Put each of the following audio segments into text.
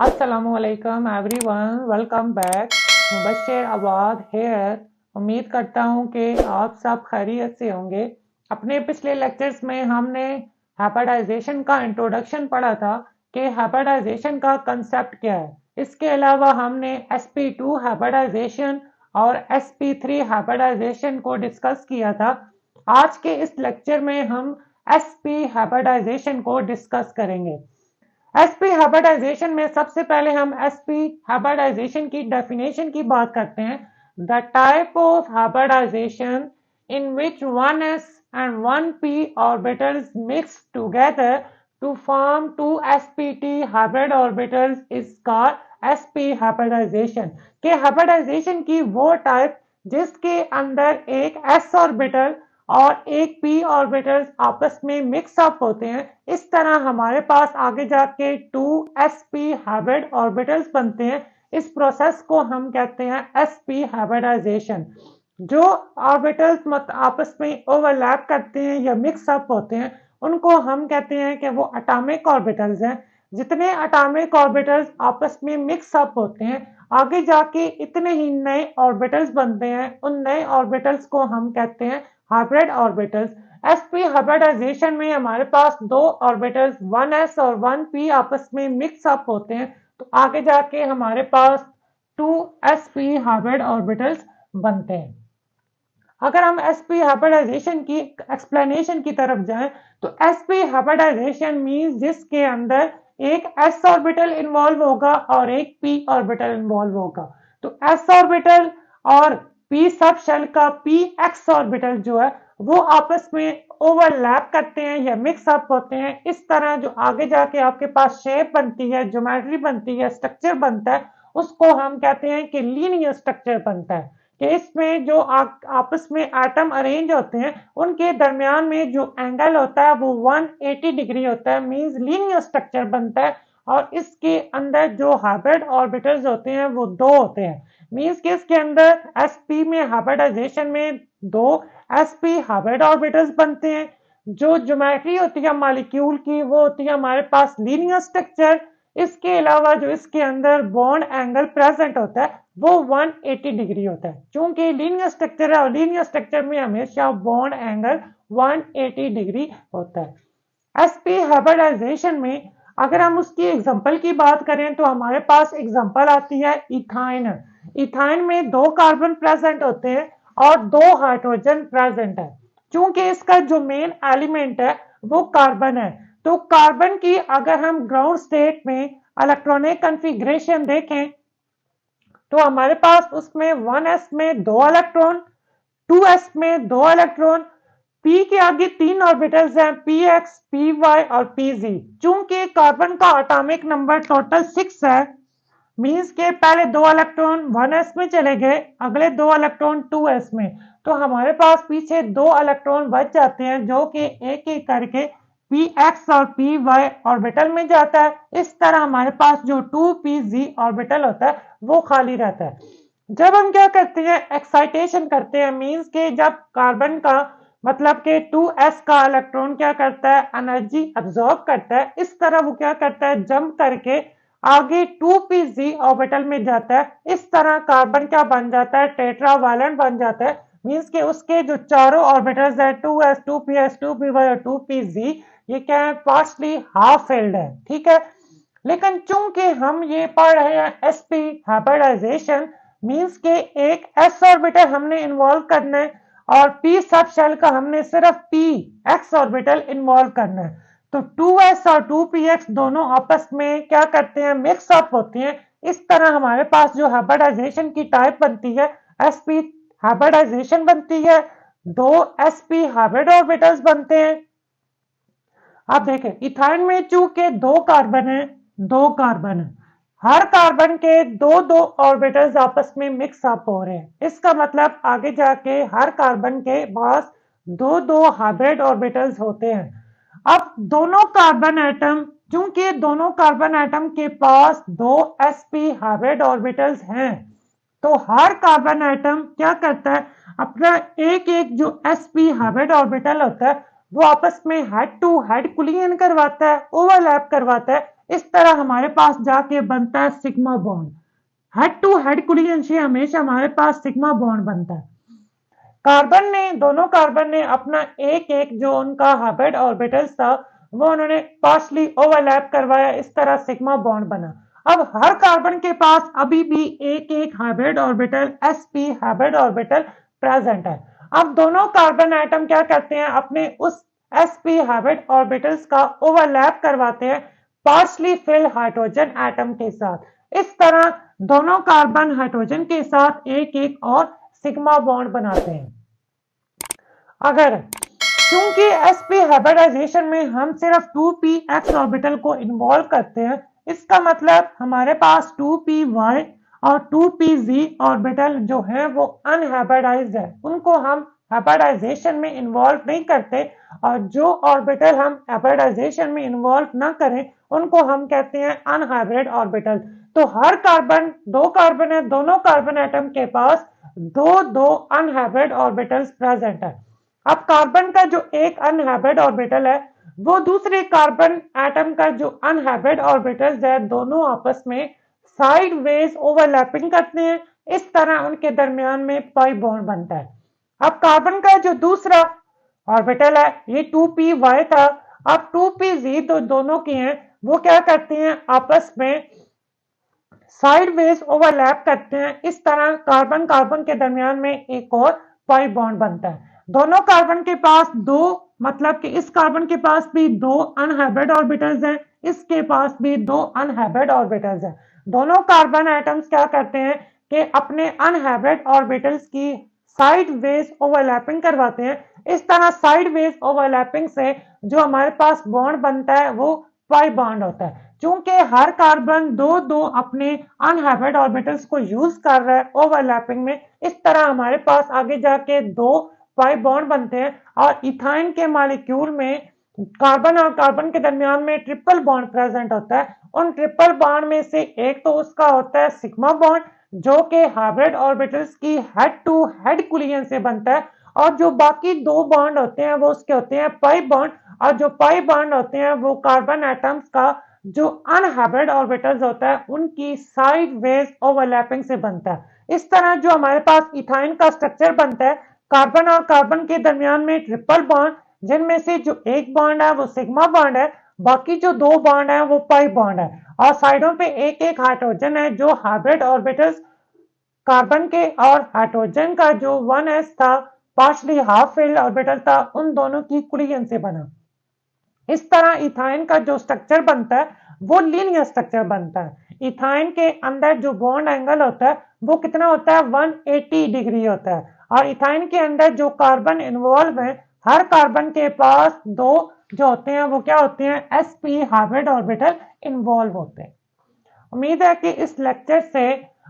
अस्सलामुअलैकुम everyone, welcome back. Mubashshir आबाद hair. उम्मीद करता हूँ कि आप सब खैरियत से होंगे। अपने पिछले लेक्चर्स में हमने हाइब्रिडाइजेशन का इंट्रोडक्शन पढ़ा था कि हाइब्रिडाइजेशन का कंसेप्ट क्या है। इसके अलावा हमने sp2 हाइब्रिडाइजेशन और sp3 हाइब्रिडाइजेशन को डिस्कस किया था। आज के इस लेक्चर में हम sp हाइब्रिडाइजेशन को डिस्कस करेंगे। एसपी हाइब्रिडाइजेशन में सबसे पहले हम एसपी हाइब्रिडाइजेशन की डेफिनेशन की बात करते हैं। The type of hybridisation in which one s and one p orbitals mix together to form two sp hybrid orbitals is called sp hybridisation. के हाइब्रिडाइजेशन की वो टाइप जिसके अंदर एक एस ऑर्बिटल और एक पी ऑर्बिटल्स आपस में मिक्स अप होते हैं। इस तरह हमारे पास आगे जाके 2sp हाइब्रिड ऑर्बिटल्स बनते हैं। इस प्रोसेस को हम कहते हैं sp हाइब्रिडाइजेशन। जो ऑर्बिटल्स आपस में ओवरलैप करते हैं या मिक्स अप होते हैं उनको हम कहते हैं कि वो एटॉमिक ऑर्बिटल्स हैं। जितने एटॉमिक ऑर्बिटल्स आपस में मिक्स अप होते हैं आगे जाके इतने ही नए ऑर्बिटल्स बनते हैं। उन नए ऑर्बिटल्स को हम कहते हैं हाइब्रिड ऑर्बिटल्स। sp हाइब्रिडाइजेशन में हमारे पास दो ऑर्बिटल्स 1s और 1p आपस में मिक्स अप होते हैं तो आगे जाके हमारे पास 2sp हाइब्रिड ऑर्बिटल्स बनते हैं। अगर हम sp हाइब्रिडाइजेशन की एक्सप्लेनेशन की तरफ जाएं तो sp हाइब्रिडाइजेशन मींस जिसके अंदर एक s ऑर्बिटल इन्वॉल्व होगा और एक p ऑर्बिटल इन्वॉल्व होगा। तो s ऑर्बिटल और p सब शेल का px ऑर्बिटल जो है वो आपस में ओवरलैप करते हैं या मिक्स अप होते हैं। इस तरह जो आगे जाके आपके पास शेप बनती है, ज्योमेट्री बनती है, स्ट्रक्चर बनता है, उसको हम कहते हैं कि लीनियर स्ट्रक्चर बनता है। कि इसमें जो आपस में एटम अरेंज होते हैं उनके दरमियान में जो एंगल होता है वो 180 डिग्री होता है, मींस लीनियर स्ट्रक्चर बनता है। और इसके अंदर जो हाइब्रिड ऑर्बिटल्स होते हैं वो दो होते हैं, मींस कि इसके अंदर sp में हाइब्रिडाइजेशन में दो sp हाइब्रिड ऑर्बिटल्स बनते हैं। जो ज्योमेट्री होती है मॉलिक्यूल की वो होती है हमारे पास लीनियर स्ट्रक्चर। इसके अलावा जो इसके अंदर बॉन्ड एंगल प्रेजेंट होता है वो 180 डिग्री होता है। चूंकि लीनियर स्ट्रक्चर है और लीनियर स्ट्रक्चर में हमेशा बॉन्ड एंगल 180 डिग्री होता है। sp हाइब्रिडाइजेशन में अगर हम उसकी एग्जांपल की बात करें तो हमारे पास एग्जांपल आती है इथाइन। इथाइन में दो कार्बन प्रेजेंट होते हैं और दो हाइड्रोजन प्रेजेंट है। चूंकि इसका जो मेन एलिमेंट है वो कार्बन है तो कार्बन की अगर हम ग्राउंड स्टेट में इलेक्ट्रॉनिक कॉन्फ़िगरेशन देखें तो हमारे पास उसमें 1s में दो इलेक्ट्रॉन, 2s में दो इलेक्ट्रॉन, p के आगे तीन ऑर्बिटल्स हैं px, py और pz। चूंकि कार्बन का एटॉमिक नंबर टोटल 6 है, मींस के पहले दो इलेक्ट्रॉन 1s में चले गए, अगले दो इलेक्ट्रॉन 2s में, तो हमारे पास पीछे दो इलेक्ट्रॉन बच जाते हैं जो कि एक एक करके px और py ऑर्बिटल में जाता है। इस तरह हमारे पास जो 2pz ऑर्बिटल होता है वो खाली रहता है। जब हम क्या करते हैं एक्साइटेशन करते हैं, मींस के जब कार्बन का मतलब के 2s का इलेक्ट्रॉन क्या करता है एनर्जी अब्सॉर्ब करता है, इस तरह वो क्या करता है जंप करके आगे 2pz ऑर्बिटल में जाता है। इस तरह कार्बन क्या बन जाता है टेट्रावैलेंट बन जाता है, मींस के उसके जो चारों ऑर्बिटल्स है 2s, 2ps, 2py और 2pz ये क्या है पार्शली हाफ फिल्ड है। ठीक है, लेकिन चूंकि हम ये पढ़ रहे हैं sp हाइब्रिडाइजेशन मींस के एक s ऑर्बिटल हमने इन्वॉल्व करना है और p सब शेल का हमने सिर्फ p x ऑर्बिटल इन्वॉल्व करना है। तो 2s और 2px दोनों आपस में क्या करते हैं मिक्स अप होते हैं। इस तरह हमारे पास जो हाइब्रिडाइजेशन की टाइप बनती है sp हाइब्रिडाइजेशन बनती है, दो sp हाइब्रिड ऑर्बिटल्स बनते हैं। आप देखें इथाइन में चूंकि दो कार्बन है, हर कार्बन के दो दो ऑर्बिटल्स आपस में मिक्स अप हो रहे हैं। इसका मतलब आगे जाके हर कार्बन के पास दो दो हाइब्रिड ऑर्बिटल्स होते हैं। अब दोनों कार्बन एटम, चूंकि दोनों कार्बन एटम के पास दो sp हाइब्रिड ऑर्बिटल्स हैं तो हर कार्बन एटम क्या करता है अपना एक एक जो sp हाइब्रिड ऑर्बिटल होता है वो आपस में हेड टू हेड कुलियन करवाता है, ओवरलैप करवाता है। इस तरह हमारे पास जाके बनता है sigma bond. Head to head collision से हमेशा हमारे पास सिग्मा बॉन्ड बनता है। दोनों कार्बन ने अपना एक एक जो उनका हाइब्रिड ऑर्बिटल्स था वो उन्होंने पार्शली ओवरलैप करवाया, इस तरह सिग्मा बॉन्ड बना। अब हर कार्बन के पास अभी भी एक एक hybrid orbital sp hybrid orbital present है। अब दोनों कार्बन एटम क्या करते हैं, अपने उस sp हाइब्रिड ऑर्बिटल्स का ओवरलैप करवाते हैं पार्शली फिल हाइड्रोजन एटम के साथ। इस तरह दोनों कार्बन हाइड्रोजन के साथ एक एक और सिग्मा बॉन्ड बनाते हैं। अगर क्योंकि sp हाइब्रिडाइजेशन में हम सिर्फ 2p ऑर्बिटल को इन्वॉल्व करते हैं, इसका मतलब हमारे पास 2py और 2pz ऑर्बिटल जो है वो अनहाइब्रिडाइज्ड है, उनको हम हाइब्रिडाइजेशन में इन्वॉल्व नहीं करते। और जो ऑर्बिटल हम हाइब्रिडाइजेशन में इन्वॉल्व ना करें उनको हम कहते हैं अनहाइब्रिड ऑर्बिटल। तो हर कार्बन, दो कार्बन है, दोनों कार्बन एटम के पास दो दो अनहाइब्रिड ऑर्बिटल्स प्रेजेंट है। अब कार्बन का जो एक अनहाइब्रिड ऑर्बिटल है वो दूसरे कार्बन एटम का जो अनहाइब्रिड ऑर्बिटल्स है दोनों आपस में साइडवेज ओवरलैपिंग करते हैं, इस तरह उनके दरमियान में पाई बॉन्ड बनता है। अब कार्बन का जो दूसरा ऑर्बिटल है ये 2py था, अब 2pz तो दोनों की हैं, वो क्या करते हैं आपस में साइडवेज ओवरलैप करते हैं, इस तरह कार्बन कार्बन के दरमियान में एक और पाई बॉन्ड बनता है। दोनों कार्बन के पास दो, मतलब कि इस कार्बन के पास भी दो अनहाइब्रिड ऑर्बिटल्स हैं, इसके पास भी दो अनहाइब्रिड ऑर्बिटल्स हैं। दोनों कार्बन एटम्स क्या करते हैं कि अपने अनहाइब्रिड ऑर्बिटल्स की साइडवेज ओवरलैपिंग करवाते हैं। इस तरह साइडवेज ओवरलैपिंग से जो हमारे पास बॉन्ड बनता है वो पाई बॉन्ड होता है। चूंकि हर कार्बन दो दो अपने अनहाइब्रिड ऑर्बिटल्स को यूज कर रहा है ओवरलैपिंग में, इस तरह हमारे पास आगे जाके दो पाई बॉन्ड बनते हैं। और इथाइन के मॉलिक्यूल में कार्बन और कार्बन के दरमियान में ट्रिपल बॉन्ड प्रेजेंट होता है। उन ट्रिपल बॉन्ड में से एक तो उसका होता है सिग्मा बॉन्ड जो कि हाइब्रिड ऑर्बिटल्स की हेड टू हेड कोलिजन से बनता है, और जो बाकी दो बॉन्ड होते हैं वो उसके होते हैं पाई बॉन्ड, और जो पाई बॉन्ड होते हैं वो कार्बन एटम्स का जो अनहाइब्रिड ऑर्बिटल्स होता है उनकी साइडवेज ओवरलैपिंग से बनता है। इस तरह जो हमारे पास इथाइन का स्ट्रक्चर बनता है, कार्बन और कार्बन के दरमियान में ट्रिपल बॉन्ड, जिनमें से जो एक बॉन्ड है वो सिग्मा बॉन्ड है, बाकी जो दो बॉन्ड है वो पाई बॉन्ड है, और साइडों पे एक एक हाइड्रोजन है जो हाइब्रिड ऑर्बिटल्स कार्बन के और हाइड्रोजन का जो 1s था पार्शली हाफ फिल्ड ऑर्बिटल था उन दोनों की कोलिजन से बना। इस तरह इथाइन का जो स्ट्रक्चर बनता है वो लीनियर स्ट्रक्चर बनता है। इथाइन के अंदर जो बॉन्ड एंगल होता है वो कितना होता है, 180 डिग्री होता है। और इथाइन के अंदर जो कार्बन इन्वॉल्व है, हर कार्बन के पास दो जो होते हैं वो क्या होते हैं, sp हाइब्रिड ऑर्बिटल इन्वॉल्व होते हैं। उम्मीद है कि इस लेक्चर से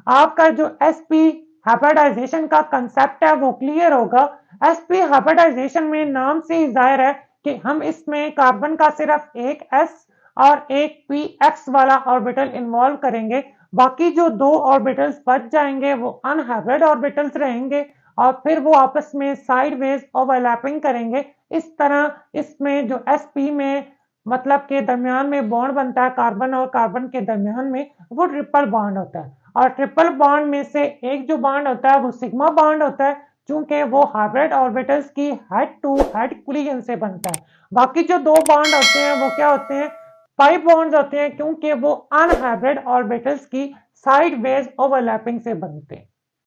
आपका जो sp हाइब्रिडाइजेशन का कंसेप्ट है वो क्लियर होगा। sp हाइब्रिडाइजेशन में नाम से ही जाहिर है कि हम इसमें कार्बन का सिर्फ एक s और एक px वाला ऑर्बिटल इन्वॉल्व करेंगे, बाकी जो दो ऑर्बिटल्स बच जाएंगे वो अनहाइब्रिड ऑर्बिटल्स रहेंगे और फिर वो आपस में साइडवेज ओवरलैपिंग करेंगे। इस तरह इसमें जो sp में मतलब के दरमियान में बॉन्ड बनता है कार्बन और कार्बन के दरमियान में, वो ट्रिपल बॉन्ड होता है। और ट्रिपल बॉन्ड में से एक जो बॉन्ड होता है वो सिग्मा बॉन्ड होता है, चूंकि वो हाइब्रिड ऑर्बिटल्स की हेड टू हेड कोलिजन से बनता है। बाकी जो दो बॉन्ड होते हैं वो क्या होते हैं, पाई बॉन्ड्स होते हैं, क्योंकि वो अनहाइब्रिड ऑर्बिटल्स की साइडवेज ओवरलैपिंग से बनते हैं।